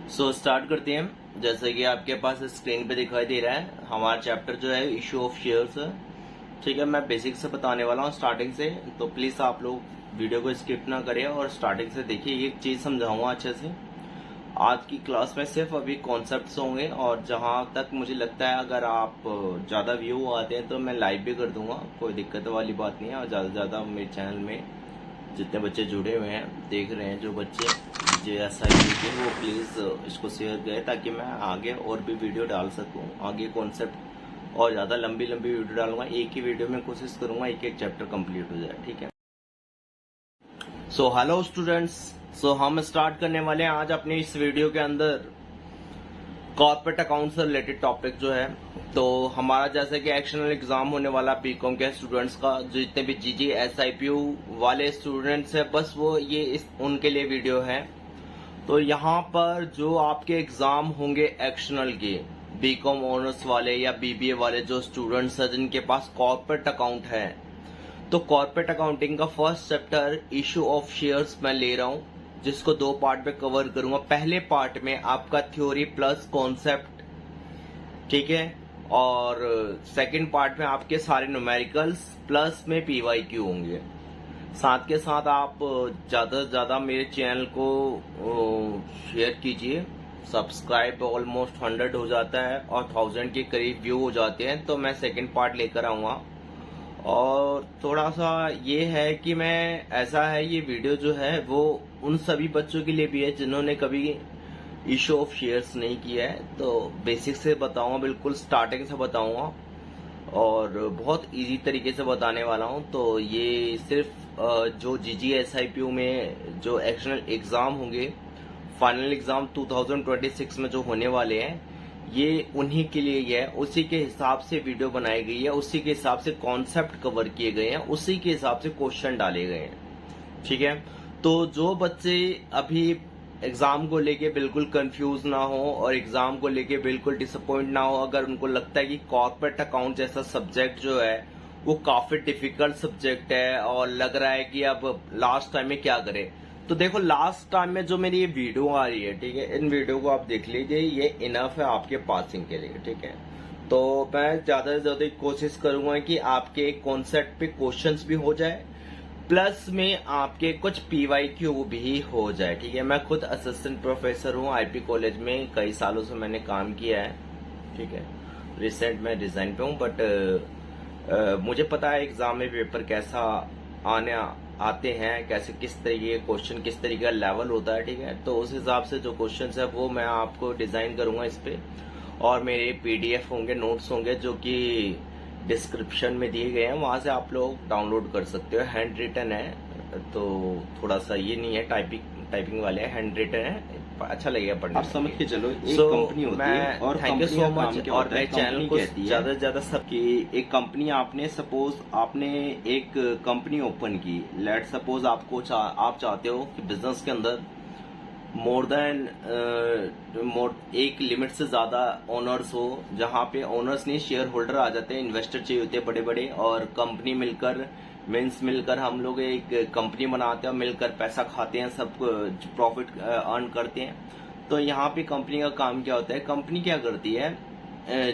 Start करते हैं। जैसे कि आपके पास स्क्रीन पे दिखाई दे रहा है, हमारा चैप्टर जो है इशू ऑफ शेयर्स है। ठीक है, मैं बेसिक से बताने वाला हूँ स्टार्टिंग से, तो प्लीज आप लोग वीडियो को स्किप ना करें और स्टार्टिंग से देखिए। एक चीज समझाऊंगा अच्छे से। आज की क्लास में सिर्फ अभी कॉन्सेप्ट्स होंगे, और जहां तक मुझे लगता है अगर आप ज्यादा व्यू आते हैं तो मैं लाइव भी कर दूंगा, कोई दिक्कत वाली बात नहीं है। और ज्यादा से ज्यादा मेरे चैनल में जितने बच्चे जुड़े हुए हैं, देख रहे हैं जो बच्चे JSIP के, वो प्लीज इसको शेयर करें ताकि मैं आगे और भी वीडियो डाल सकूं। आगे कॉन्सेप्ट और ज्यादा लंबी लंबी वीडियो डालूंगा, एक ही वीडियो में कोशिश करूंगा एक एक चैप्टर कंप्लीट हो जाए। ठीक है, हेलो स्टूडेंट्स। हम स्टार्ट करने वाले हैं आज अपने इस वीडियो के अंदर कॉर्पोरेट अकाउंट से रिलेटेड टॉपिक जो है। तो हमारा जैसे कि एक्शनल एग्जाम होने वाला बीकॉम के स्टूडेंट्स का, जितने भी GG SIPU वाले स्टूडेंट्स है, बस वो ये उनके लिए वीडियो है। तो यहाँ पर जो आपके एग्जाम होंगे एक्शनल के, बीकॉम ऑनर्स वाले या BBA वाले जो स्टूडेंट्स हैं जिनके पास कॉर्पोरेट अकाउंट है, तो कॉर्पोरेट अकाउंटिंग का first chapter issue of shares मैं ले रहा हूँ, जिसको 2 पार्ट में कवर करूंगा। पहले पार्ट में आपका थ्योरी प्लस कॉन्सेप्ट, ठीक है, और सेकंड पार्ट में आपके सारे न्यूमेरिकल्स प्लस में PYQ होंगे। साथ के साथ आप ज्यादा से ज्यादा मेरे चैनल को शेयर कीजिए। सब्सक्राइब ऑलमोस्ट 100 हो जाता है और 1000 के करीब व्यू हो जाते हैं, तो मैं सेकंड पार्ट लेकर आऊंगा। और थोड़ा सा ये है कि मैं ऐसा है, ये वीडियो जो है वो उन सभी बच्चों के लिए भी है जिन्होंने कभी इशू ऑफ शेयर्स नहीं किया है। तो बेसिक से बताऊंगा, बिल्कुल स्टार्टिंग से बताऊंगा और बहुत इजी तरीके से बताने वाला हूं। तो ये सिर्फ जो GG SIPU में जो एक्शनल एग्जाम होंगे, फाइनल एग्जाम 2026 में जो होने वाले हैं, ये उन्हीं के लिए ही है। उसी के हिसाब से वीडियो बनाई गई है, उसी के हिसाब से कॉन्सेप्ट कवर किए गए हैं, उसी के हिसाब से क्वेश्चन डाले गए हैं। ठीक है, तो जो बच्चे अभी एग्जाम को लेके बिल्कुल कंफ्यूज ना हो और एग्जाम को लेके बिल्कुल डिसअपॉइंट ना हो, अगर उनको लगता है कि कॉर्पोरेट अकाउंट जैसा सब्जेक्ट जो है वो काफी डिफिकल्ट सब्जेक्ट है और लग रहा है कि अब लास्ट टाइम में क्या करें, तो देखो लास्ट टाइम में जो मेरी ये वीडियो आ रही है, ठीक है, इन वीडियो को आप देख लीजिए, ये इनफ है आपके पासिंग के लिए। ठीक है, तो मैं ज्यादा से ज्यादा कोशिश करूंगा कि आपके कॉन्सेप्ट पे क्वेश्चंस भी हो जाए, प्लस में आपके कुछ PYQ भी हो जाए। ठीक है, मैं खुद असिस्टेंट प्रोफेसर हूँ IP कॉलेज में, कई सालों से मैंने काम किया है। ठीक है, रिसेंट में डिजाइन पे हूँ, बट मुझे पता है एग्जाम में पेपर कैसा आते हैं, कैसे किस तरीके के क्वेश्चन, किस तरीके का लेवल होता है। ठीक है, तो उस हिसाब से जो क्वेश्चन है वो मैं आपको डिजाइन करूंगा इस पे, और मेरे PDF होंगे, नोट्स होंगे जो कि डिस्क्रिप्शन में दिए गए हैं, वहां से आप लोग डाउनलोड कर सकते हो। हैंड रिटन है, तो थोड़ा सा ये नहीं है टाइपिंग वाले, हैंड रिटन है, अच्छा लगेगा पढ़ने। आप समझ के चलो, एक कंपनी होती है, और थैंक यू सो मच। और मेरे चैनल को ज्यादा से ज्यादा सबकी एक कंपनी, आपने सपोज आपने एक कंपनी ओपन की, लेट सपोज आप चाहते हो कि बिजनेस के अंदर मोर देन एक लिमिट से ज्यादा ओनर्स हो, जहां पे ओनर्स नहीं शेयर होल्डर आ जाते हैं, इन्वेस्टर चाहिए होते हैं बड़े बड़े, और कंपनी मिलकर हम लोग एक कंपनी बनाते हैं, मिलकर पैसा खाते हैं, सब प्रॉफिट अर्न करते हैं। तो यहाँ पे कंपनी का काम क्या होता है, कंपनी क्या करती है,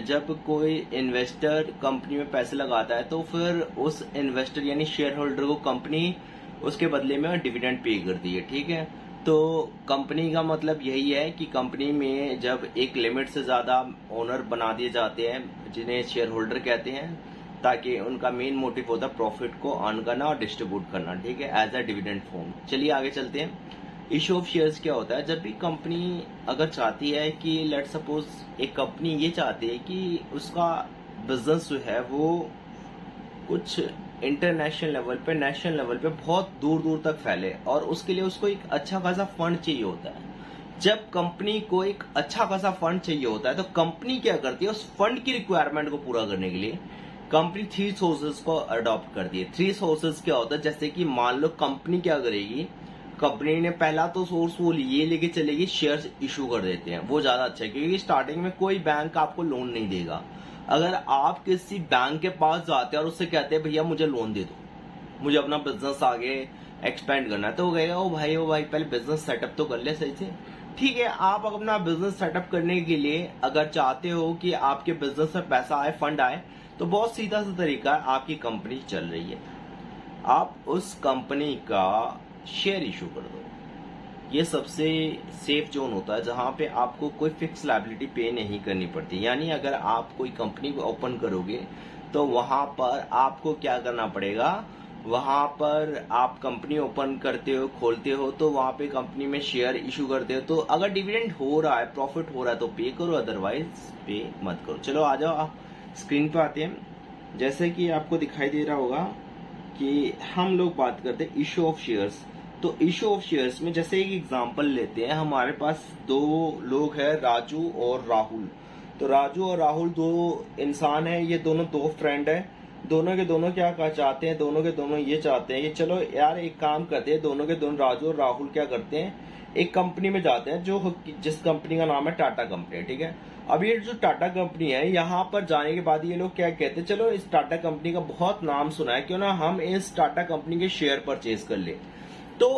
जब कोई इन्वेस्टर कंपनी में पैसे लगाता है तो फिर उस इन्वेस्टर यानी शेयर होल्डर को कंपनी उसके बदले में डिविडेंड पे करती है। ठीक है, तो कंपनी का मतलब यही है कि कंपनी में जब एक लिमिट से ज्यादा ओनर बना दिए जाते हैं, जिन्हें शेयर होल्डर कहते हैं, ताकि उनका मेन मोटिव होता है प्रॉफिट को अर्न करना और डिस्ट्रीब्यूट करना। ठीक है, एज अ डिविडेंड फॉर्म। चलिए आगे चलते हैं। इशू ऑफ शेयर्स क्या होता है, जब भी कंपनी अगर चाहती है कि लेट सपोज एक कंपनी ये चाहती है कि उसका बिजनेस जो है वो कुछ इंटरनेशनल लेवल पे, नेशनल लेवल पे बहुत दूर दूर तक फैले, और उसके लिए उसको एक अच्छा खासा फंड चाहिए होता है। जब कंपनी को एक अच्छा खासा फंड चाहिए होता है तो कंपनी क्या करती है, उस फंड की रिक्वायरमेंट को पूरा करने के लिए कंपनी 3 सोर्सेज को अडॉप्ट करती है। 3 सोर्सेज क्या होता है, जैसे कि मान लो कंपनी क्या करेगी, कंपनी ने पहला तो सोर्स वो ये लेके चलेगी, शेयर्स इशू कर देते हैं, वो ज्यादा अच्छा है, क्योंकि स्टार्टिंग में कोई बैंक आपको लोन नहीं देगा। अगर आप किसी बैंक के पास जाते हैं और उससे कहते हैं भैया मुझे लोन दे दो, मुझे अपना बिजनेस आगे एक्सपेंड करना है, तो वो कहेगा ओ भाई पहले बिजनेस सेटअप तो कर ले सही से, ठीक है, आप अपना बिजनेस सेटअप करने के लिए अगर चाहते हो कि आपके बिजनेस में पैसा आए, फंड आए, तो बहुत सीधा सा तरीका है, आपकी कंपनी चल रही है, आप उस कंपनी का शेयर इशू कर दो। ये सबसे सेफ जोन होता है जहां पे आपको कोई फिक्स लायबिलिटी पे नहीं करनी पड़ती। यानी अगर आप कोई कंपनी ओपन करोगे तो वहां पर आपको क्या करना पड़ेगा, वहां पर आप कंपनी ओपन करते हो, खोलते हो, तो वहां पे कंपनी में शेयर इशू करते हो, तो अगर डिविडेंड हो रहा है, प्रॉफिट हो रहा है तो पे करो, अदरवाइज पे मत करो। चलो आ जाओ, आप स्क्रीन पे आते हैं। जैसे कि आपको दिखाई दे रहा होगा कि हम लोग बात करते हैं इशू ऑफ शेयर्स। तो इशू ऑफ शेयर्स में जैसे एक एग्जांपल लेते हैं, हमारे पास दो लोग हैं, राजू और राहुल। तो राजू और राहुल दो इंसान हैं, ये दोनों दो फ्रेंड हैं। दोनों के दोनों क्या चाहते हैं, दोनों के दोनों ये चाहते हैं कि चलो यार एक काम करते हैं, दोनों के दोनों राजू और राहुल क्या करते हैं, एक कंपनी में जाते हैं जिस कंपनी का नाम है टाटा कंपनी, ठीक है। अब ये जो टाटा कंपनी है, यहाँ पर जाने के बाद ये लोग क्या कहते हैं, चलो इस टाटा कंपनी का बहुत नाम सुना है, क्यों ना हम इस टाटा कंपनी के शेयर परचेज कर ले। तो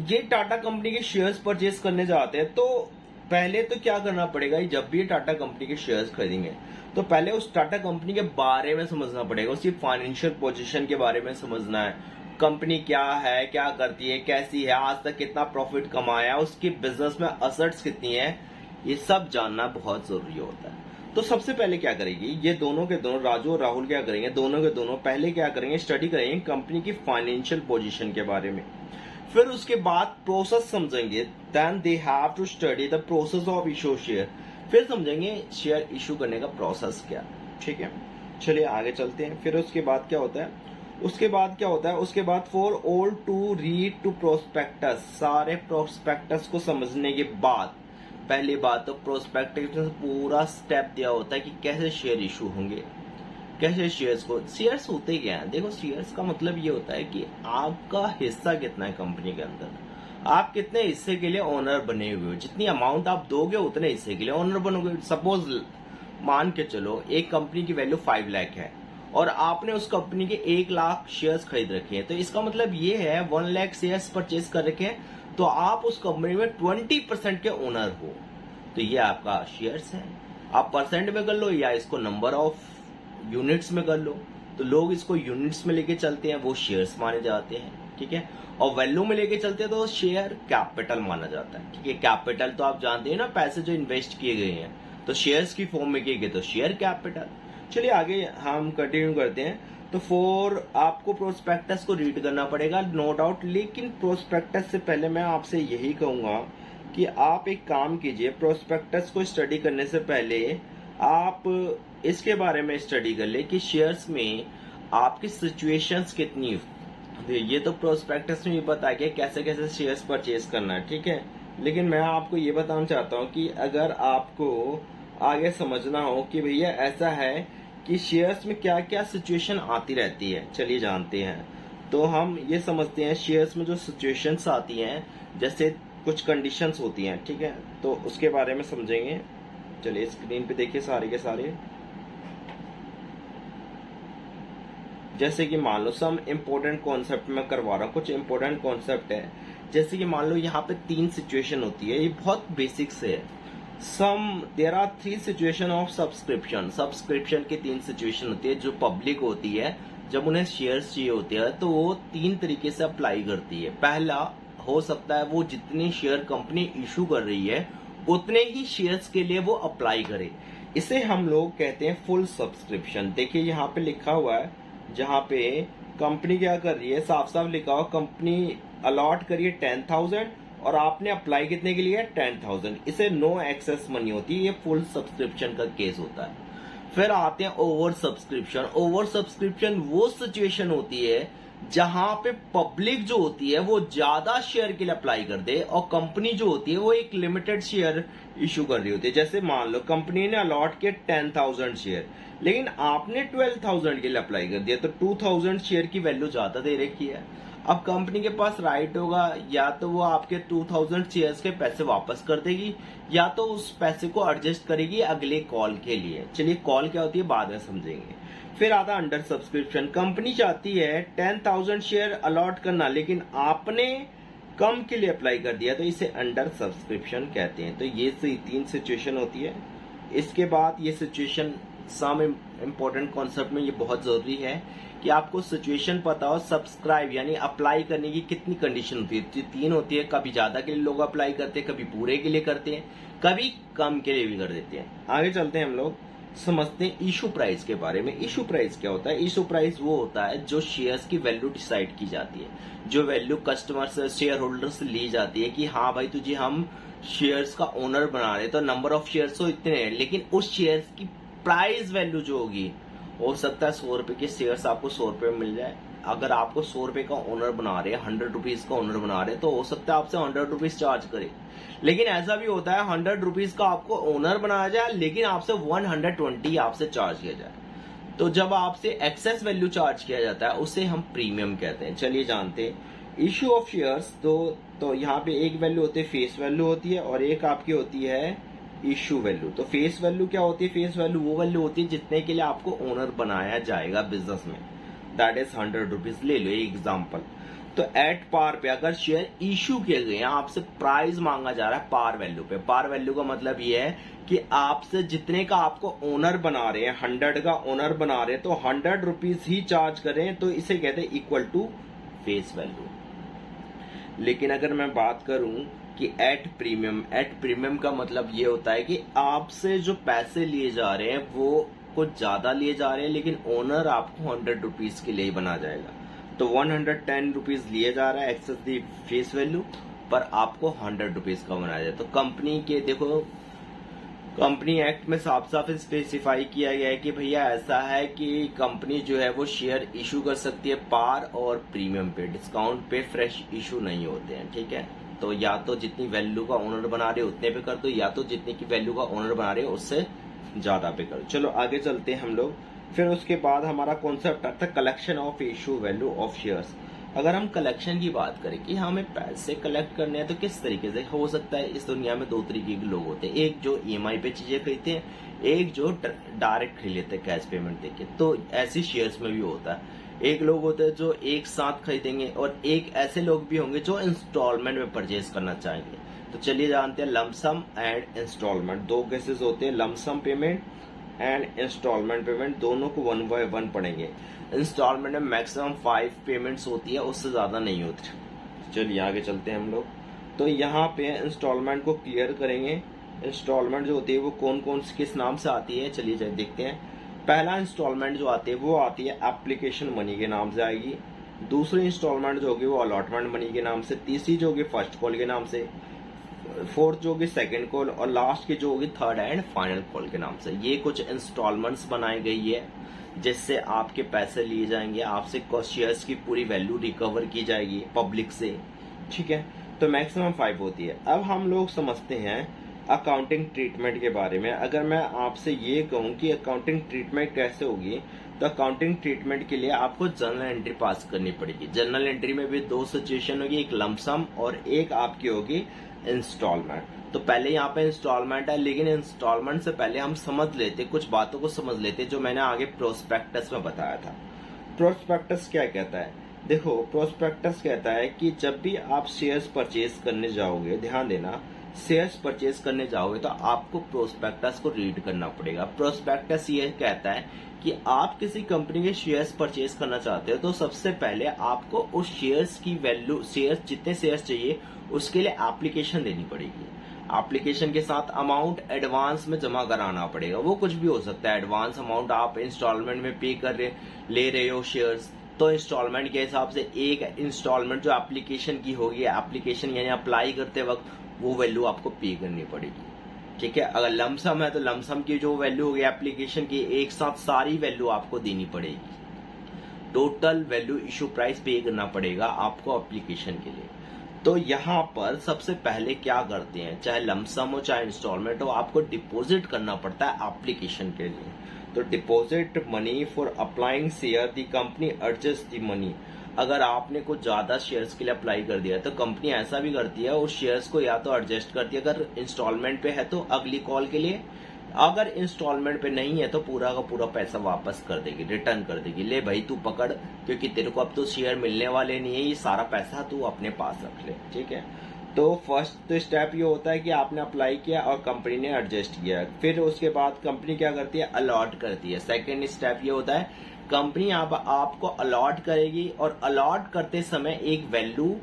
ये टाटा कंपनी के शेयर्स परचेज करने जाते हैं, तो पहले तो क्या करना पड़ेगा, जब भी ये टाटा कंपनी के शेयर्स खरीदेंगे तो पहले उस टाटा कंपनी के बारे में समझना पड़ेगा, उसकी फाइनेंशियल पोजीशन के बारे में समझना है, कंपनी क्या है, क्या करती है, कैसी है, आज तक कितना प्रॉफिट कमाया, उसकी बिजनेस में असेट्स कितनी है, ये सब जानना बहुत जरूरी होता है। तो सबसे पहले क्या करेगी, ये दोनों के दोनों राजू और राहुल क्या करेंगे, दोनों के दोनों पहले क्या करेंगे, स्टडी करेंगे कंपनी की फाइनेंशियल पोजीशन के बारे में। फिर उसके बाद प्रोसेस समझेंगे, then they have to study the process of issue share. फिर समझेंगे शेयर इशू करने का प्रोसेस क्या, ठीक है। चलिए आगे चलते हैं। फिर उसके बाद क्या होता है, उसके बाद for all to read to prospectus, सारे प्रोस्पेक्टस को समझने के बाद, पहली बात तो प्रोस्पेक्टस में पूरा स्टेप दिया होता है कि कैसे शेयर इशू होंगे, कैसे शेयर्स होते क्या है। देखो, शेयर्स का मतलब ये होता है कि आपका हिस्सा कितना है कंपनी के अंदर, आप कितने हिस्से के लिए ओनर बने हुए हो, जितनी अमाउंट आप दोगे उतने हिस्से के लिए ओनर बनोगे। सपोज मान के चलो एक कंपनी की वैल्यू 5 लाख है और आपने उस कंपनी के 1 लाख शेयर्स खरीद रखे हैं, तो इसका मतलब ये है 1 लाख शेयर्स परचेज कर रखे हैं, तो आप उस कंपनी में 20% के ओनर हो। तो ये आपका शेयर्स है। आप परसेंट में कर लो या इसको नंबर ऑफ यूनिट्स में कर लो, तो लोग इसको यूनिट्स में लेके चलते हैं, वो शेयर्स माने जाते हैं, ठीक है। और वैल्यू में लेके चलते हैं तो शेयर कैपिटल माना जाता है, ठीक है। कैपिटल तो आप जानते हैं ना, पैसे जो इन्वेस्ट किए गए हैं, तो शेयर्स की फॉर्म में किए गए तो शेयर कैपिटल। चलिए आगे हम कंटिन्यू करते हैं। तो फॉर आपको प्रोस्पेक्टस को रीड करना पड़ेगा, नो डाउट, लेकिन प्रोस्पेक्टस से पहले मैं आपसे यही कहूंगा कि आप एक काम कीजिए, प्रोस्पेक्टस को स्टडी करने से पहले आप इसके बारे में स्टडी कर ले कि शेयर्स में आपकी सिचुएशंस कितनी। ये तो प्रोस्पेक्टस में ये बता के कैसे कैसे शेयर्स परचेज करना है, ठीक है। लेकिन मैं आपको ये बताना चाहता हूँ कि अगर आपको आगे समझना हो कि भैया ऐसा है कि शेयर्स में क्या क्या सिचुएशन आती रहती है, चलिए जानते हैं। तो हम ये समझते हैं शेयर्स में जो सिचुएशंस आती हैं, जैसे कुछ कंडीशंस होती हैं, ठीक है, तो उसके बारे में समझेंगे। चलिए स्क्रीन पे देखिए सारे के सारे। जैसे कि मान लो सम इम्पोर्टेंट कॉन्सेप्ट में करवा रहा हूँ, कुछ इम्पोर्टेंट कॉन्सेप्ट है। जैसे कि मान लो यहाँ पे 3 सिचुएशन होती है, ये बहुत बेसिक से है। There are 3 situation of subscription की 3 सिचुएशन होती है जो पब्लिक होती है, जब उन्हें शेयर्स चाहिए होते हैं तो वो 3 तरीके से अप्लाई करती है। पहला हो सकता है वो जितने शेयर कंपनी इशू कर रही है उतने ही शेयर्स के लिए वो अप्लाई करे, इसे हम लोग कहते हैं फुल सब्सक्रिप्शन। देखिए यहाँ पे लिखा हुआ है, जहाँ पे कंपनी क्या कर रही है, साफ साफ लिखा हुआ, कंपनी अलॉट करिए 10,000 और आपने अप्लाई कितने के लिए 10,000, इसे नो एक्सेस मनी होती है, ये फुल सब्सक्रिप्शन का केस होता है। फिर आते हैं ओवर सब्सक्रिप्शन वो सिचुएशन होती है जहां पे पब्लिक जो होती है वो ज्यादा शेयर के लिए अप्लाई कर दे और कंपनी जो होती है वो एक लिमिटेड शेयर इशू कर रही होती है। जैसे मान लो कंपनी ने अलॉट किए 10,000 शेयर, लेकिन आपने 12,000 के लिए अप्लाई कर दिया, तो 2,000 शेयर की वैल्यू ज्यादा दे रखी है। अब कंपनी के पास राइट होगा, या तो वो आपके 2,000 शेयर्स के पैसे वापस कर देगी, या तो उस पैसे को एडजस्ट करेगी अगले कॉल के लिए। चलिए कॉल क्या होती है बाद में समझेंगे। फिर आता अंडर सब्सक्रिप्शन। कंपनी चाहती है 10,000 शेयर अलॉट करना, लेकिन आपने कम के लिए अप्लाई कर दिया तो इसे अंडर सब्सक्रिप्शन कहते हैं। तो ये 3 सिचुएशन होती है। इसके बाद ये सिचुएशन सम इम्पोर्टेंट कॉन्सेप्ट में ये बहुत जरूरी है कि आपको सिचुएशन पता हो। सब्सक्राइब यानी अप्लाई करने की कितनी कंडीशन होती है, 3 होती है। कभी ज्यादा के लिए लोग अप्लाई करते हैं, कभी पूरे के लिए करते हैं, कभी कम के लिए भी कर देते हैं। आगे चलते हैं, हम लोग समझते हैं इशू प्राइस के बारे में। इशू प्राइस क्या होता है? इशू प्राइस वो होता है जो शेयर्स की वैल्यू डिसाइड की जाती है, जो वैल्यू कस्टमर से, शेयर होल्डर से ली जाती है कि हाँ भाई तुझे हम शेयर्स का ओनर बना रहे, तो नंबर ऑफ शेयर्स तो इतने हैं, लेकिन उस शेयर्स की प्राइस वैल्यू जो होगी, हो सकता है 100 रुपए के शेयर्स आपको 100 रुपए में मिल जाए। अगर आपको 100 रुपए का ओनर बना रहे हैं, 100 रुपीज का ओनर बना रहे हैं, तो हो सकता है आपसे 100 रुपीज चार्ज करे। लेकिन ऐसा भी होता है 100 रुपीज का आपको ओनर बनाया जाए, लेकिन आपसे 120 आपसे चार्ज किया जाए। तो जब आपसे एक्सेस वैल्यू चार्ज किया जाता है उसे हम प्रीमियम कहते हैं। चलिए जानते हैं इश्यू ऑफ शेयर्स। तो यहाँ पे एक वैल्यू होती है फेस वैल्यू होती है, और एक आपकी होती है इश्यू वैल्यू। तो फेस वैल्यू क्या होती है? फेस वैल्यू वो वैल्यू होती है जितने के लिए आपको ओनर बनाया जाएगा बिजनेस में, दैट इज 100 रुपीज। ले लो एक एग्जाम्पल। तो एट पार पे अगर शेयर इश्यू किए गए हैं, आपसे प्राइस मांगा जा रहा है पार वैल्यू पे। पार वैल्यू का मतलब ये है कि आपसे जितने का आपको ओनर बना रहे हैं, 100 का ओनर बना रहे हैं, तो 100 रुपीज ही चार्ज करें, तो इसे कहते हैं इक्वल टू फेस वैल्यू। लेकिन अगर मैं बात करूं कि एट प्रीमियम का मतलब ये होता है कि आपसे जो पैसे लिए जा रहे हैं वो कुछ ज्यादा लिए जा रहे हैं, लेकिन ओनर आपको 100 रुपीज के लिए ही बना जाएगा। तो 110 रुपीज लिए जा रहा है एक्सेस दी फेस वैल्यू, पर आपको 100 रुपीज का बनाया जाए। तो कंपनी के देखो, कंपनी एक्ट में साफ साफ स्पेसिफाई किया गया है कि भैया ऐसा है कि कंपनी जो है वो शेयर इशू कर सकती है पार और प्रीमियम पे, डिस्काउंट पे फ्रेश इशू नहीं होते हैं, ठीक है। तो या तो जितनी वैल्यू का ओनर बना रहे हो उतने पे कर दो, या तो जितने की वैल्यू का ओनर बना रहे हो उससे ज्यादा पे करो। चलो आगे चलते हैं हम लोग। फिर उसके बाद हमारा कॉन्सेप्ट आता है collection of issue value of shares. अगर हम कलेक्शन की बात करें कि हमें पैसे कलेक्ट करने हैं, तो किस तरीके से हो सकता है? इस दुनिया में 2 तरीके के लोग होते हैं, एक जो ईएमआई पे चीजें खरीदते हैं, एक जो डायरेक्ट खरीद लेते हैं कैश पेमेंट देके। तो ऐसी शेयर्स में भी होता है। एक लोग होते हैं जो एक साथ खरीदेंगे, और एक ऐसे लोग भी होंगे जो इंस्टॉलमेंट में परचेज करना चाहेंगे। तो चलिए जानते हैं लमसम एंड इंस्टॉलमेंट। 2 केसेस होते हैं, lump sum payment and instalment payment. दोनों को 1 बाय 1 पढ़ेंगे। इंस्टॉलमेंट में मैक्सिमम 5 पेमेंट्स होती है, उससे ज्यादा नहीं होती। चलिए आगे चलते हैं हम लोग। तो यहाँ पे इंस्टॉलमेंट को क्लियर करेंगे। इंस्टॉलमेंट जो होती है वो कौन कौन किस नाम से आती है, चलिए देखते हैं। पहला इंस्टॉलमेंट जो आती है वो आती है एप्लीकेशन मनी के नाम से आएगी। दूसरी इंस्टॉलमेंट जो होगी वो अलॉटमेंट मनी के नाम से। तीसरी जो होगी फर्स्ट कॉल के नाम से। फोर्थ जो होगी सेकंड कॉल, और लास्ट की जो होगी थर्ड एंड फाइनल कॉल के नाम से। ये कुछ इंस्टॉलमेंट्स बनाई गई है जिससे आपके पैसे लिए जाएंगे, आपसे शेयर्स की पूरी वैल्यू रिकवर की जाएगी पब्लिक से, ठीक है। तो मैक्सिमम 5 होती है। अब हम लोग समझते हैं अकाउंटिंग ट्रीटमेंट के बारे में। अगर मैं आपसे ये कहूं कि अकाउंटिंग ट्रीटमेंट कैसे होगी, तो अकाउंटिंग ट्रीटमेंट के लिए आपको जर्नल एंट्री पास करनी पड़ेगी। जर्नल एंट्री में भी 2 सिचुएशन होगी, एक लमसम और एक आपकी होगी इंस्टॉलमेंट। तो पहले यहाँ पे इंस्टॉलमेंट है, लेकिन इंस्टॉलमेंट से पहले हम समझ लेते, कुछ बातों को समझ लेते जो मैंने आगे प्रोस्पेक्टस में बताया था। प्रोस्पेक्टस क्या कहता है? देखो, प्रोस्पेक्टस कहता है कि जब भी आप शेयर्स परचेज करने जाओगे, ध्यान देना, शेयर्स परचेज करने जाओगे तो आपको प्रोस्पेक्टस को रीड करना पड़ेगा। प्रोस्पेक्टस ये कहता है कि आप किसी कंपनी के शेयर्स परचेज करना चाहते हो, तो सबसे पहले आपको उस शेयर्स की वैल्यू, शेयर्स जितने शेयर्स चाहिए उसके लिए एप्लीकेशन देनी पड़ेगी। एप्लीकेशन के साथ अमाउंट एडवांस में जमा कराना पड़ेगा। वो कुछ भी हो सकता है, एडवांस अमाउंट आप इंस्टॉलमेंट में पे कर ले रहे हो शेयर्स, तो इंस्टॉलमेंट के हिसाब से एक इंस्टॉलमेंट जो एप्लीकेशन की होगी, एप्लीकेशन यानी अप्लाई करते वक्त वो वैल्यू आपको पे करनी पड़ेगी, ठीक है। अगर लमसम है तो लमसम की जो वैल्यू होगी एप्लीकेशन की, एक साथ सारी वैल्यू आपको देनी पड़ेगी। टोटल वैल्यू इशू प्राइस पे करना पड़ेगा आपको एप्लीकेशन के लिए। तो यहाँ पर सबसे पहले क्या करते हैं, चाहे लमसम हो चाहे इंस्टॉलमेंट हो, आपको डिपॉजिट करना पड़ता है एप्लीकेशन के लिए। तो deposit money for applying share, the company adjust the money. अगर आपने कुछ ज्यादा शेयर्स के लिए अप्लाई कर दिया तो कंपनी ऐसा भी करती है, उस शेयर्स को या तो एडजस्ट करती है, अगर इंस्टॉलमेंट पे है तो अगली कॉल के लिए, अगर इंस्टॉलमेंट पे नहीं है तो पूरा का पूरा पैसा वापस कर देगी, रिटर्न कर देगी। ले भाई तू पकड़, क्योंकि तेरे को अब तो शेयर मिलने वाले नहीं है, ये सारा पैसा तू अपने पास रख ले, ठीक है। तो फर्स्ट स्टेप ये होता है कि आपने अप्लाई किया और कंपनी ने एडजस्ट किया, फिर उसके बाद कंपनी क्या करती है, अलॉट करती है। सेकेंड स्टेप ये होता है कंपनी आपको अलॉट करेगी और अलॉट करते समय एक वैल्यू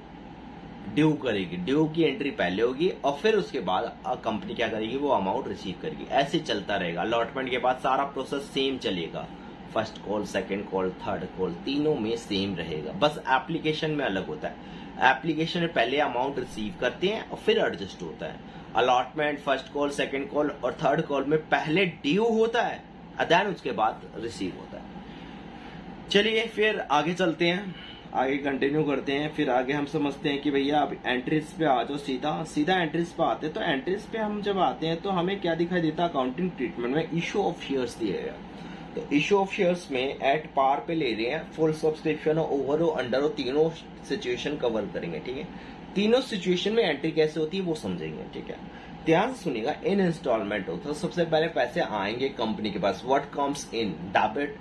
ड्यू करेगी, ड्यू की एंट्री पहले होगी और फिर उसके बाद कंपनी क्या करेगी, वो अमाउंट रिसीव करेगी। ऐसे चलता रहेगा। अलॉटमेंट के बाद सारा प्रोसेस सेम चलेगा, first call, second call, third call, तीनों में सेम रहेगा, बस एप्लीकेशन में अलग होता है। एप्लीकेशन में पहले अमाउंट रिसीव करते हैं और फिर एडजस्ट होता है। Allotment first call, second call और थर्ड कॉल में पहले ड्यू होता है, देन उसके बाद रिसीव होता है। चलिए फिर आगे चलते हैं, आगे कंटिन्यू करते हैं। फिर आगे हम समझते हैं कि भैया अब एंट्रीज पे आ जाओ, सीधा एंट्रीज पे आते हैं। तो एंट्रीज पे हम जब आते हैं तो हमें क्या दिखाई देता है, अकाउंटिंग ट्रीटमेंट में इशू ऑफ शेयर्स दिया गया। तो इशू ऑफ शेयर्स में एट पार पे ले रहे हैं, फुल सब्सक्रिप्शन और ओवर और अंडर और तीनों सिचुएशन कवर करेंगे, ठीक है। तीनों सिचुएशन में एंट्री कैसे होती है वो समझेंगे, ठीक है। ध्यान से सुनिएगा। इन इंस्टॉलमेंट हो तो सबसे पहले पैसे आएंगे कंपनी के पास। व्हाट कम्स इन, डेबिट,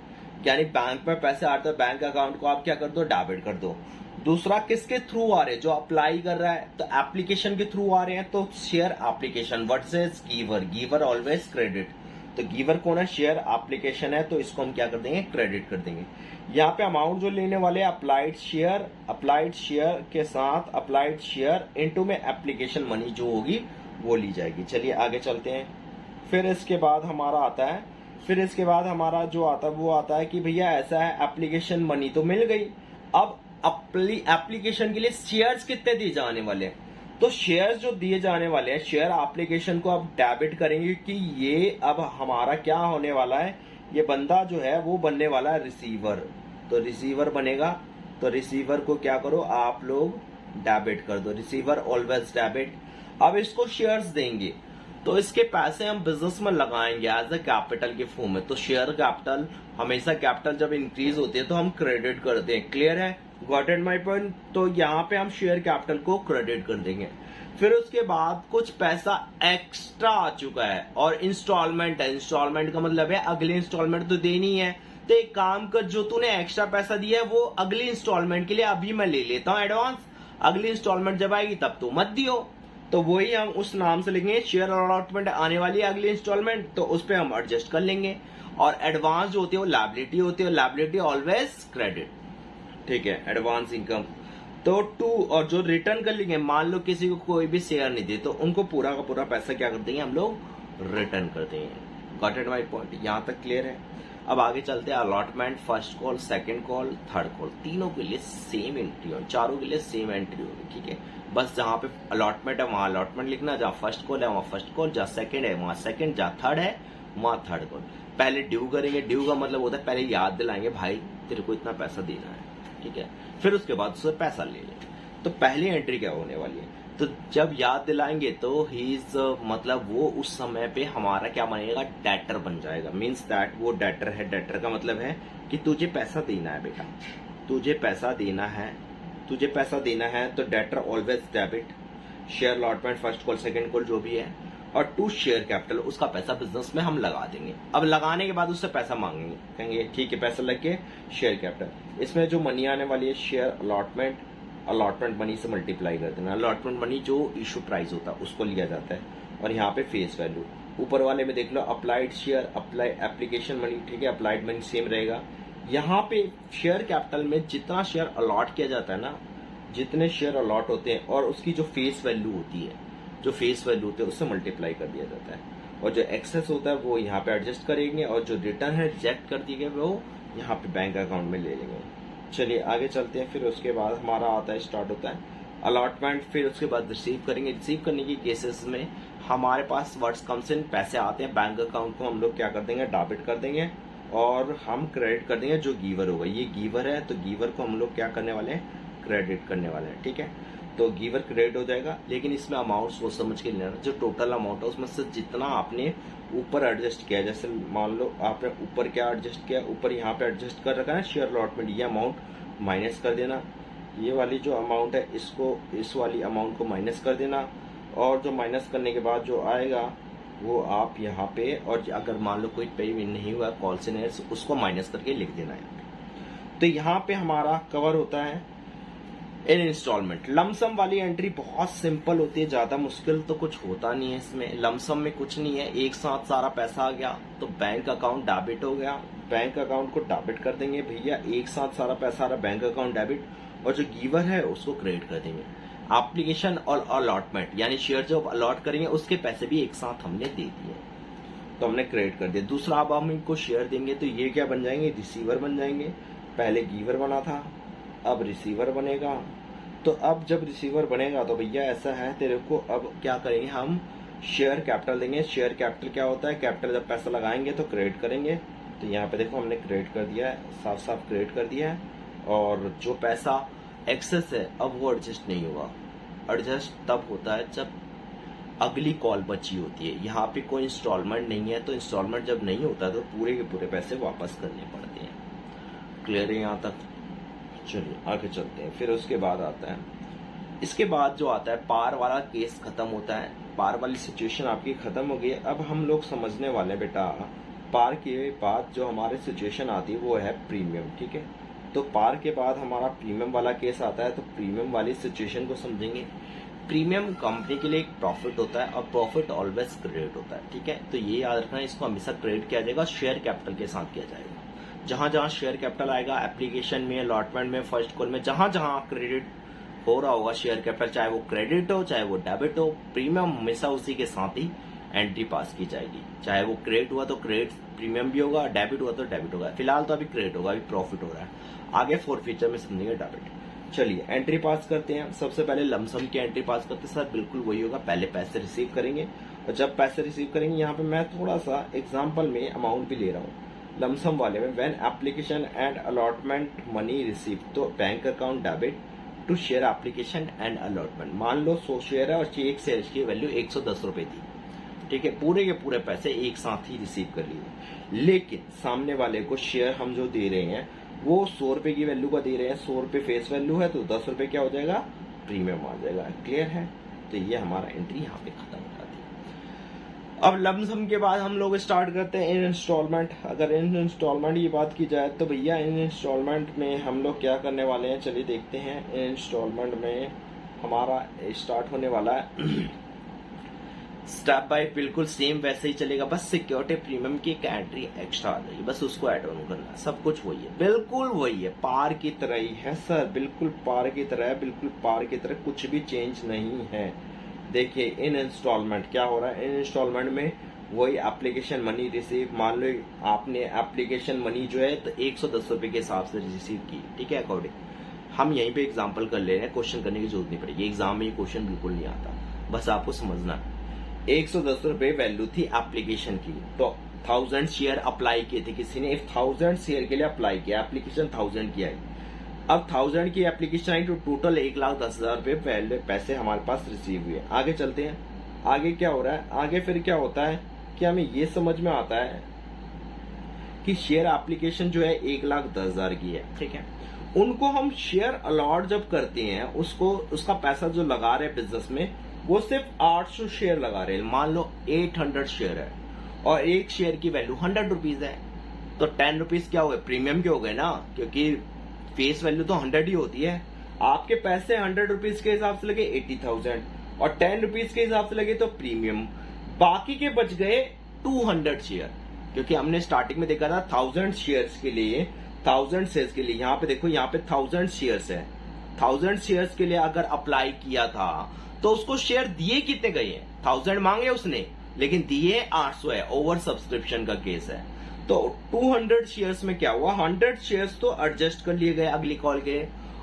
यानी बैंक में पैसे आते हैं, बैंक अकाउंट को आप क्या कर दो, डेबिट कर दो। दूसरा किसके थ्रू आ रहे हैं, जो अप्लाई कर रहा है, तो एप्लीकेशन के थ्रू आ रहे हैं, तो share application. What says giver, giver always credit. तो गिवर कौन है, शेयर एप्लीकेशन है, तो इसको हम क्या कर देंगे, क्रेडिट कर देंगे। यहाँ पे अमाउंट जो लेने वाले अप्लाइड शेयर के साथ अप्लाइड शेयर इनटू में एप्लीकेशन मनी जो होगी वो ली जाएगी। चलिए आगे चलते हैं। फिर इसके बाद हमारा जो आता है वो आता है कि भैया ऐसा है, एप्लीकेशन मनी तो मिल गई, अब एप्लीकेशन के लिए शेयर्स कितने दिए जाने वाले हैं। तो शेयर्स जो दिए जाने वाले हैं, शेयर एप्लीकेशन को अब डेबिट करेंगे कि ये अब हमारा क्या होने वाला है, ये बंदा जो है वो बनने वाला है रिसीवर। तो रिसीवर बनेगा, तो रिसीवर को क्या करो आप लोग, डेबिट कर दो। Receiver always debit. अब इसको शेयर्स देंगे तो इसके पैसे हम बिजनेस में लगाएंगे एज अ कैपिटल के फॉर्म में। तो शेयर कैपिटल, हमेशा कैपिटल जब इंक्रीज होती है तो हम क्रेडिट करते हैं। क्लियर है, गॉट इट माय पॉइंट। तो यहाँ पे हम शेयर कैपिटल को क्रेडिट कर देंगे। फिर उसके बाद कुछ पैसा एक्स्ट्रा आ चुका है और इंस्टॉलमेंट है। इंस्टॉलमेंट का मतलब है अगली इंस्टॉलमेंट तो देनी है, तो एक काम कर, जो तूने एक्स्ट्रा पैसा दिया है वो अगली इंस्टॉलमेंट के लिए अभी मैं ले लेता हूँ एडवांस, अगली इंस्टॉलमेंट जब आएगी तब तू मत दियो। तो वही हम उस नाम से लिखेंगे, शेयर अलॉटमेंट आने वाली है अगली इंस्टॉलमेंट, तो उस पर हम एडजस्ट कर लेंगे। और एडवांस जो होती है वो लायबिलिटी होती है, लायबिलिटी ऑलवेज क्रेडिट, ठीक है, एडवांस इनकम। तो टू, और जो रिटर्न कर लेंगे, मान लो किसी को कोई भी शेयर नहीं दे तो उनको पूरा का पूरा पैसा क्या कर देंगे, हम लोग रिटर्न कर देंगे। गॉट इट माय पॉइंट, यहां तक क्लियर है। अब आगे चलते हैं। Allotment, first call, second call, third call, तीनों के लिए सेम एंट्री हो, चारों के लिए सेम एंट्री होगी, ठीक है। बस जहां पे अलॉटमेंट है वहां अलॉटमेंट लिखना, जहां फर्स्ट कॉल है वहां फर्स्ट कॉल, जहां सेकंड है वहां सेकंड, जहां थर्ड है वहां थर्ड कॉल। पहले ड्यू करेंगे, ड्यू का मतलब होता है पहले याद दिलाएंगे, भाई तेरे को इतना पैसा देना है, ठीक है। फिर उसके बाद उससे पैसा ले लेंगे। तो पहली एंट्री क्या होने वाली है, तो जब याद दिलाएंगे तो ही मतलब वो उस समय पे हमारा क्या बनेगा, डेटर बन जाएगा। मीन्स दैट वो डेटर है। डेटर का मतलब है कि तुझे पैसा देना है बेटा, तुझे पैसा देना है, तो debtor always debit. Share allotment, first call, second call जो भी है, और टू शेयर कैपिटल, उसका पैसा बिजनेस में हम लगा देंगे। अब लगाने के बाद उससे पैसा मांगेंगे, कहेंगे ठीक है पैसा लग के शेयर कैपिटल। इसमें जो मनी आने वाली है शेयर अलॉटमेंट मनी से मल्टीप्लाई कर देना। अलॉटमेंट मनी जो इशू प्राइस होता है उसको लिया जाता है, और यहाँ पे फेस वैल्यू। ऊपर वाले में देख लो अप्लाइड शेयर, एप्लीकेशन मनी, ठीक है, अप्लाइड मनी सेम रहेगा। यहाँ पे शेयर कैपिटल में जितना शेयर अलॉट किया जाता है ना, जितने शेयर अलॉट होते हैं और उसकी जो फेस वैल्यू होती है, उससे मल्टीप्लाई कर दिया जाता है। और जो एक्सेस होता है वो यहाँ पे एडजस्ट करेंगे, और जो रिटर्न है रिजेक्ट कर दिए गए वो यहाँ पे बैंक अकाउंट में ले लेंगे। चलिए आगे चलते हैं। फिर उसके बाद हमारा आता है, स्टार्ट होता है अलॉटमेंट। फिर उसके बाद रिसीव करेंगे। रिसीव करने की केसेस में हमारे पास वर्ड्स कम्स इन, पैसे आते हैं बैंक अकाउंट को हम लोग क्या कर देंगे, डेबिट कर देंगे, और हम क्रेडिट कर देंगे जो गिवर होगा। ये गिवर है तो गिवर को हम लोग क्या करने वाले हैं, क्रेडिट करने वाले हैं, ठीक है। तो गिवर क्रेडिट हो जाएगा, लेकिन इसमें अमाउंट सोच समझ के लेना। जो टोटल अमाउंट है उसमें से जितना आपने ऊपर एडजस्ट किया, जैसे मान लो आपने ऊपर क्या एडजस्ट किया, ऊपर यहाँ पे एडजस्ट कर रखा है शेयर अलॉटमेंट, ये अमाउंट माइनस कर देना। ये वाली जो अमाउंट है इसको, इस वाली अमाउंट को माइनस कर देना, और जो माइनस करने के बाद जो आएगा वो आप यहाँ पे, और अगर मान लो कोई पे नहीं हुआ कॉल से नहीं, उसको माइनस करके लिख देना है। तो यहाँ पे हमारा कवर होता है इन इंस्टॉलमेंट। लमसम वाली एंट्री बहुत सिंपल होती है, ज्यादा मुश्किल तो कुछ होता नहीं है इसमें। लमसम में कुछ नहीं है, एक साथ सारा पैसा आ गया तो बैंक अकाउंट डेबिट हो गया, बैंक अकाउंट को डेबिट कर देंगे भैया, एक साथ सारा पैसा आ रहा, बैंक अकाउंट डेबिट, और जो गिवर है उसको क्रेडिट कर देंगे। एप्लीकेशन और अलॉटमेंट यानी शेयर जो अलॉट करेंगे उसके पैसे भी एक साथ हमने दे दिए, तो हमने क्रेडिट कर दिया। दूसरा, अब हम इनको शेयर देंगे तो ये क्या बन जाएंगे, रिसीवर बन जाएंगे। पहले गिवर बना था, अब रिसीवर बनेगा। तो अब जब रिसीवर बनेगा तो भैया ऐसा है तेरे को, अब क्या करेंगे हम, शेयर कैपिटल देंगे। शेयर कैपिटल क्या होता है, कैपिटल जब पैसा लगाएंगे तो क्रेडिट करेंगे। तो यहाँ पे देखो हमने क्रेडिट कर दिया है, साफ साफ क्रेडिट कर दिया है। और जो पैसा एक्सेस है अब वो एडजस्ट नहीं होगा, एडजस्ट तब होता है जब अगली कॉल बची होती है। यहाँ पे कोई इंस्टॉलमेंट नहीं है, तो इंस्टॉलमेंट जब नहीं होता तो पूरे के पूरे पैसे वापस करने पड़ते हैं। क्लियर है यहाँ तक? चलिए आगे चलते हैं। फिर उसके बाद आता है, इसके बाद जो आता है पार वाला केस खत्म होता है, पार वाली सिचुएशन आपकी खत्म हो गई। अब हम लोग समझने वाले हैं बेटा, पार के बाद जो हमारी सिचुएशन आती है वो है प्रीमियम, ठीक है। तो पार के बाद हमारा प्रीमियम वाला केस आता है, तो प्रीमियम वाली सिचुएशन को समझेंगे। प्रीमियम कंपनी के लिए एक प्रॉफिट होता है और प्रॉफिट ऑलवेज क्रेडिट होता है, ठीक है। तो ये याद रखना, इसको हमेशा क्रेडिट किया जाएगा, शेयर कैपिटल के साथ किया जाएगा। जहां जहां शेयर कैपिटल आएगा, एप्लीकेशन में, अलॉटमेंट में, फर्स्ट कॉल में, जहां जहां क्रेडिट हो रहा होगा शेयर कैपिटल, चाहे वो क्रेडिट हो चाहे वो डेबिट हो, प्रीमियम हमेशा उसी के साथ ही एंट्री पास की जाएगी। चाहे वो क्रेडिट हुआ तो क्रेडिट प्रीमियम भी होगा, डेबिट हुआ तो डेबिट होगा। फिलहाल तो अभी क्रेडिट होगा, अभी प्रॉफिट हो रहा है, आगे फोर फ्यूचर में समझेंगे डेबिट। चलिए एंट्री पास करते हैं। सबसे पहले लमसम की एंट्री पास करते हैं। सर बिल्कुल वही होगा, पहले पैसे रिसीव करेंगे, और जब पैसे रिसीव करेंगे, यहाँ पे मैं थोड़ा सा एग्जाम्पल में अमाउंट भी ले रहा हूँ। लमसम वाले में when application and allotment money receive, तो bank account debit to share application and allotment. मान लो 100 शेयर है और एक शेयर की वैल्यू 110 रुपए थी, ठीक है। पूरे के पूरे पैसे एक साथ ही रिसीव कर लिए, लेकिन सामने वाले को शेयर हम जो दे रहे हैं वो 100 रुपए की वैल्यू का दे रहे हैं। 100 रुपए फेस वैल्यू है तो 10 रुपए क्या हो जाएगा, प्रीमियम आ जाएगा। क्लियर है? तो ये हमारा एंट्री यहाँ पे खत्म हो जाती है। अब लमसम के बाद हम लोग स्टार्ट करते हैं इन इंस्टॉलमेंट। अगर इन इंस्टॉलमेंट की बात की जाए तो भैया इन इंस्टॉलमेंट में हम लोग क्या करने वाले हैं, चलिए देखते हैं। इन इंस्टॉलमेंट में हमारा स्टार्ट होने वाला है स्टेप बाय बिल्कुल सेम वैसे ही चलेगा, बस सिक्योरिटी प्रीमियम की एक एंट्री एक्स्ट्रा आ जाएगी, बस उसको ऐड ऑन करना है। सब कुछ वही है, बिल्कुल वही है, पार की तरह ही है सर, बिल्कुल पार की तरह है, बिल्कुल पार की तरह, कुछ भी चेंज नहीं है। देखिए इन इंस्टॉलमेंट क्या हो रहा है, इन इंस्टॉलमेंट में वही एप्लीकेशन मनी रिसीव, मान लो आपने एप्लीकेशन मनी जो है तो 110 रुपए के हिसाब से रिसीव की, ठीक है। अकॉर्डिंग हम यहीं पे एग्जाम्पल कर ले रहे हैं, क्वेश्चन करने की जरूरत नहीं पड़ेगी, एग्जाम में ये क्वेश्चन बिल्कुल नहीं आता, बस आपको समझना है। 110 रुपए वैल्यू थी एप्लीकेशन की, तो 1000 शेयर अप्लाई किए थे किसी ने, 1000 शेयर के लिए अप्लाई किया, एप्लीकेशन 1000 की आई। अब 1000 की एप्लीकेशन आई तो टोटल 1,10,000 रुपए पैसे हमारे पास रिसीव हुए। आगे चलते हैं, आगे क्या हो रहा है, आगे फिर क्या होता है कि हमें ये समझ में आता है कि शेयर एप्लीकेशन जो है 1,10,000 की है, ठीक है। उनको हम शेयर अलॉट जब करते हैं, उसको उसका पैसा जो लगा रहे हैं बिजनेस में, वो सिर्फ 800 शेयर लगा रहे हैं। मान लो 800 शेयर है और एक शेयर की वैल्यू 100 रुपीज है, तो 10 रुपीज क्या हो गए, प्रीमियम के हो गए ना, क्योंकि फेस वैल्यू तो 100 ही होती है। आपके पैसे 100 रुपीज के हिसाब से लगे 80,000 और 10 रुपीज के हिसाब से लगे तो प्रीमियम, बाकी के बच गए 200 शेयर, क्योंकि हमने स्टार्टिंग में देखा था 1000 शेयर्स के लिए, 1000 शेयर्स के लिए, यहाँ पे देखो यहाँ पे 1000 शेयर्स है, 1000 शेयर्स के लिए अगर अप्लाई किया था तो उसको शेयर दिए कितने गए हैं, 1000 मांगे उसने लेकिन दिए 800 है, ओवर सब्सक्रिप्शन का केस है। तो 200 शेयर्स में क्या हुआ, 100 शेयर्स तो एडजस्ट कर लिए गए अगली कॉल के,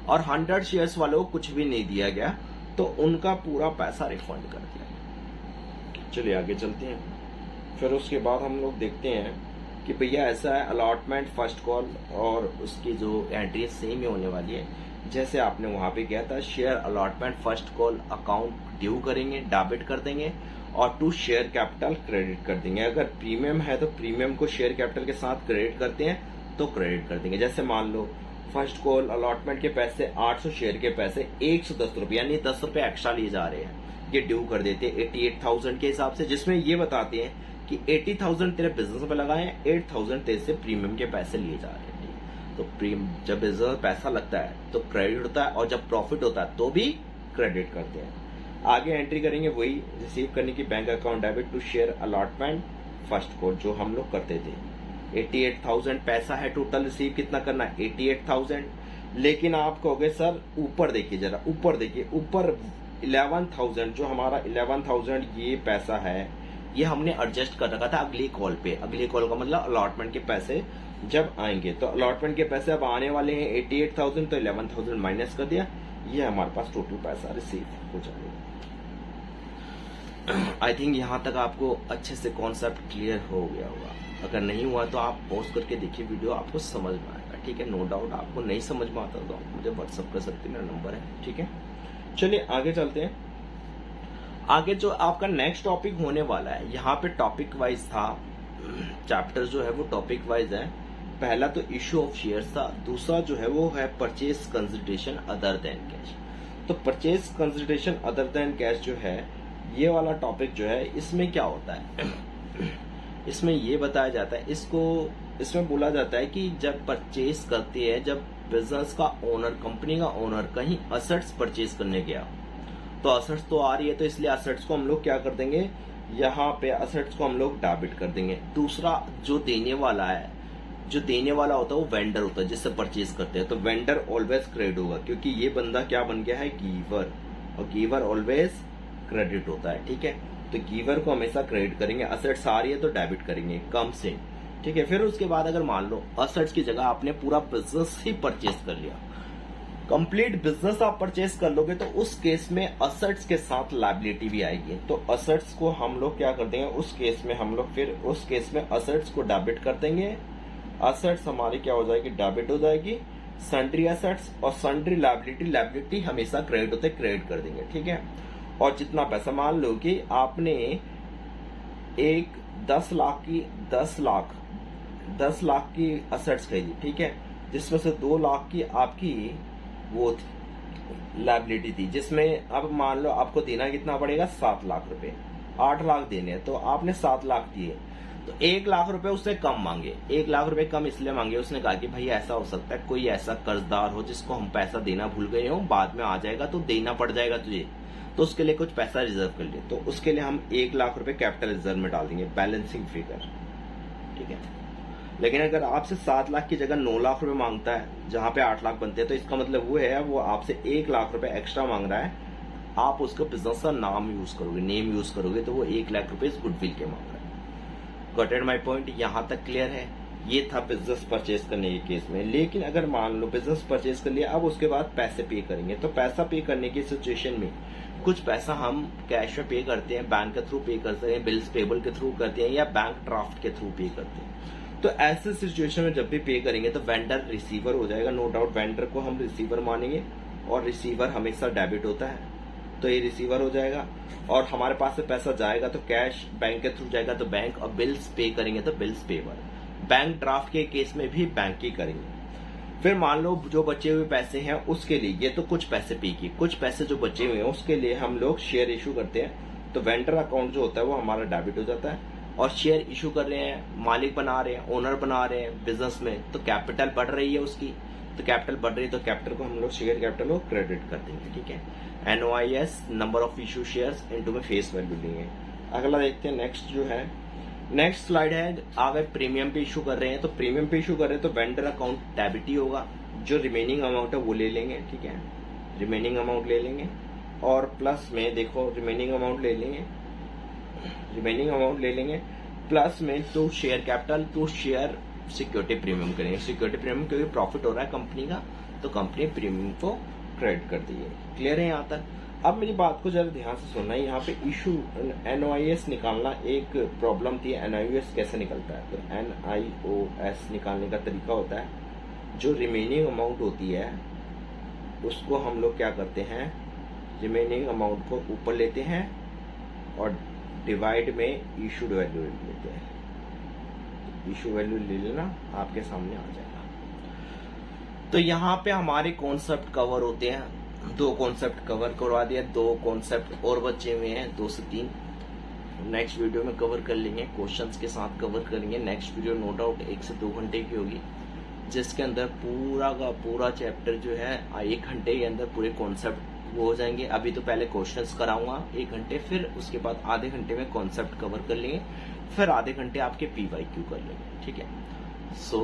और 100 शेयर्स वालों को कुछ भी नहीं दिया गया, तो उनका पूरा पैसा रिफंड कर दिया गया। चलिए आगे चलते हैं। फिर उसके बाद हम लोग देखते हैं कि भैया ऐसा है, अलॉटमेंट फर्स्ट कॉल और उसकी जो एंट्री सेम ही होने वाली है जैसे आपने वहां पे किया था। Share allotment first call account due करेंगे, डेबिट कर देंगे, और टू शेयर कैपिटल क्रेडिट कर देंगे। अगर प्रीमियम है तो प्रीमियम को शेयर कैपिटल के साथ क्रेडिट करते हैं तो क्रेडिट कर देंगे। जैसे मान लो फर्स्ट कॉल अलॉटमेंट के पैसे 800 शेयर के पैसे 110 रुपए, यानी 10 रुपए एक्स्ट्रा लिए जा रहे हैं, ये ड्यू कर देते हैं 88,000 के हिसाब से, जिसमें ये बताते हैं कि 80,000 तेरे बिजनेस में लगाए हैं, 8,000 तेरे से प्रीमियम के पैसे लिए जा रहे हैं। तो जब बिजनेस में पैसा लगता है तो क्रेडिट होता है, और जब प्रॉफिट होता है तो भी क्रेडिट करते हैं। आगे एंट्री करेंगे वही रिसीव करने की bank account debit to share allotment first code जो हम लोग करते थे। 88,000 पैसा है टोटल, रिसीव कितना करना है 88,000। लेकिन आप कहोगे सर ऊपर देखिए, जरा ऊपर देखिए, ऊपर 11,000 जो हमारा 11,000 ये पैसा है, ये हमने एडजस्ट कर रखा था अगली कॉल पे। अगली कॉल का मतलब अलॉटमेंट के पैसे जब आएंगे, तो अलॉटमेंट के पैसे अब आने वाले हैं 88,000, तो 11,000 माइनस कर दिया, ये हमारे पास टोटल पैसा रिसीव हो जाएगा। आई थिंक यहाँ तक आपको अच्छे से कॉन्सेप्ट क्लियर हो गया होगा। अगर नहीं हुआ तो आप पॉज करके देखिए वीडियो, आपको समझ में आएगा, ठीक है। नो डाउट आपको नहीं समझ में आता तो आप मुझे व्हाट्सअप कर सकते हैं, मेरा नंबर है, ठीक है। चलिए आगे चलते हैं। आगे जो आपका नेक्स्ट टॉपिक होने वाला है, यहाँ पे टॉपिक वाइज था, चैप्टर जो है वो टॉपिक वाइज है। पहला तो इश्यू ऑफ शेयर्स था, दूसरा जो है वो है purchase consideration other than cash. तो purchase consideration other than cash जो है, ये वाला टॉपिक जो है, इसमें क्या होता है इसमें ये बताया जाता है, इसमें बोला जाता है कि जब परचेज करते हैं, जब बिजनेस का ओनर, कंपनी का ओनर कहीं असेट्स परचेज करने गया, तो असेट्स तो आ रही है, तो इसलिए असेट्स को हम लोग क्या कर देंगे, यहाँ पे असेट्स को हम लोग डेबिट कर देंगे। दूसरा जो देने वाला है, जो देने वाला होता है वो वेंडर होता है जिससे परचेज करते हैं, तो वेंडर ऑलवेज क्रेडिट होगा, क्योंकि ये बंदा क्या बन गया है, गिवर, और गिवर ऑलवेज क्रेडिट होता है, ठीक है। तो गिवर को हमेशा क्रेडिट करेंगे, असेट्स आ रही है तो डेबिट करेंगे कम से, ठीक है। फिर उसके बाद अगर मान लो असेट्स की जगह आपने पूरा बिजनेस ही परचेज कर लिया, कंप्लीट बिजनेस आप परचेज कर लोगे, तो उस केस में असेट्स के साथ लायबिलिटी भी आएगी। तो असेट्स को हम लोग क्या कर देंगे, उस केस में हम लोग फिर उस केस में असेट्स को डेबिट कर देंगे। असेट्स हमारी क्या हो जाएगी, डेबिट हो जाएगी। सन्ड्री असेट्स और सन्ड्री लायबिलिटी हमेशा क्रेडिट होते, क्रेडिट कर देंगे, ठीक है। और जितना पैसा, मान लो कि आपने एक 10 लाख की असेट्स खरीदी, ठीक है, जिसमें से 2 लाख की आपकी वो लायबिलिटी थी, जिसमें अब मान लो आपको देना कितना पड़ेगा, 7 लाख रुपए, 8 लाख देने हैं, तो आपने 7 लाख दिए, तो 1 लाख रुपए उससे कम मांगे। 1 लाख रुपए कम इसलिए मांगे, उसने कहा कि भाई ऐसा हो सकता है कोई ऐसा कर्जदार हो जिसको हम पैसा देना भूल गए हो, बाद में आ जाएगा तो देना पड़ जाएगा तुझे, तो उसके लिए कुछ पैसा रिजर्व कर लिए। तो उसके लिए हम 1 लाख रुपए कैपिटल रिजर्व में डाल देंगे, बैलेंसिंग फिगर, ठीक है। लेकिन अगर आपसे 7 लाख की जगह 9 लाख रुपए मांगता है, जहां पे 8 लाख बनते हैं, तो इसका मतलब वो है वो आपसे 1 लाख रुपए एक्स्ट्रा मांग रहा है। आप उसका बिजनेस का नाम यूज करोगे, नेम यूज करोगे, तो वो 1 लाख रुपए गुडविल के मांग रहा है। गॉट माई पॉइंट, यहां तक क्लियर है। ये था बिजनेस परचेज करने के केस में। लेकिन अगर मान लो बिजनेस परचेज कर लिया, अब उसके बाद पैसे पे करेंगे, तो पैसा पे करने की सिचुएशन में कुछ पैसा हम कैश में पे करते हैं, बैंक के थ्रू पे करते हैं, बिल्स पेबल के थ्रू करते हैं, या बैंक ड्राफ्ट के थ्रू पे करते हैं। तो ऐसे सिचुएशन में जब भी पे करेंगे तो वेंडर रिसीवर हो जाएगा, नो डाउट वेंडर को हम रिसीवर मानेंगे, और रिसीवर हमेशा डेबिट होता है, तो ये रिसीवर हो जाएगा। और हमारे पास से पैसा जाएगा तो कैश बैंक के थ्रू जाएगा तो बैंक, और बिल्स पे करेंगे तो बिल्स पेबल। बैंक ड्राफ्ट के केस में भी बैंक ही करेंगे। फिर मान लो जो बचे हुए पैसे हैं उसके लिए, ये तो कुछ पैसे पे किए, कुछ पैसे जो बचे हुए हैं उसके लिए हम लोग शेयर इशू करते हैं, तो वेंडर अकाउंट जो होता है वो हमारा डेबिट हो जाता है। और शेयर इशू कर रहे हैं, मालिक बना रहे हैं, ओनर बना रहे हैं बिजनेस में, तो कैपिटल बढ़ रही है उसकी, तो कैपिटल बढ़ रही है तो कैपिटल को हम लोग शेयर कैपिटल को क्रेडिट कर देंगे, ठीक है। NOIS number of issue shares into में फेस वैल्यू लेंगे। अगला देखते हैं, नेक्स्ट जो है, नेक्स्ट स्लाइड है। अगर प्रीमियम पे इशू कर रहे हैं, तो प्रीमियम पे इशू कर रहे हैं तो वेंडर अकाउंट डेबिट ही होगा, जो रिमेनिंग अमाउंट है वो ले लेंगे, ठीक है, रिमेनिंग अमाउंट ले लेंगे। और प्लस में देखो रिमेनिंग अमाउंट ले लेंगे, प्लस में to share capital, to share security premium करेंगे। सिक्योरिटी प्रीमियम क्योंकि प्रॉफिट हो रहा है कंपनी का, तो कंपनी प्रीमियम को क्रेडिट कर दी है। क्लियर है यहाँ तक? अब मेरी बात को जरा ध्यान से सुनना है। यहाँ पे इशू NOIS निकालना एक प्रॉब्लम थी। NOIS कैसे निकलता है? तो NIOS निकालने का तरीका होता है, जो रिमेनिंग अमाउंट होती है उसको हम लोग क्या करते हैं, रिमेनिंग अमाउंट को ऊपर लेते हैं और डिवाइड में इशूड वैल्यू लेते हैं। इशू वैल्यू ले लेना, आपके सामने आ जाएगा। तो यहाँ पे हमारे कॉन्सेप्ट कवर होते हैं। 2 कॉन्सेप्ट कवर करवा दिया, 2 कॉन्सेप्ट और बचे हुए हैं, 2 से 3 नेक्स्ट वीडियो में कवर कर लेंगे, क्वेश्चंस के साथ कवर करेंगे। नेक्स्ट वीडियो नो डाउट 1 से 2 घंटे की होगी, जिसके अंदर पूरा का पूरा चैप्टर जो है 1 घंटे के अंदर पूरे कॉन्सेप्ट वो हो जाएंगे। अभी तो पहले क्वेश्चंस कराऊंगा 1 घंटे, फिर उसके बाद आधे घंटे में कॉन्सेप्ट कवर कर लेंगे, फिर आधे घंटे आपके PYQ कर लेंगे, ठीक है। So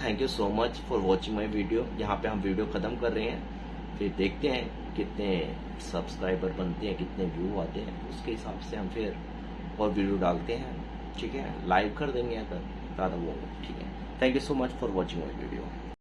thank you so much for watching my video. यहाँ पे हम वीडियो खत्म कर रहे हैं, फिर देखते हैं कितने सब्सक्राइबर बनते हैं, कितने व्यू आते हैं, उसके हिसाब से हम फिर और वीडियो डालते हैं, ठीक है। लाइव कर देंगे अगर ज़्यादा वो, ठीक है। Thank you so much for watching my video.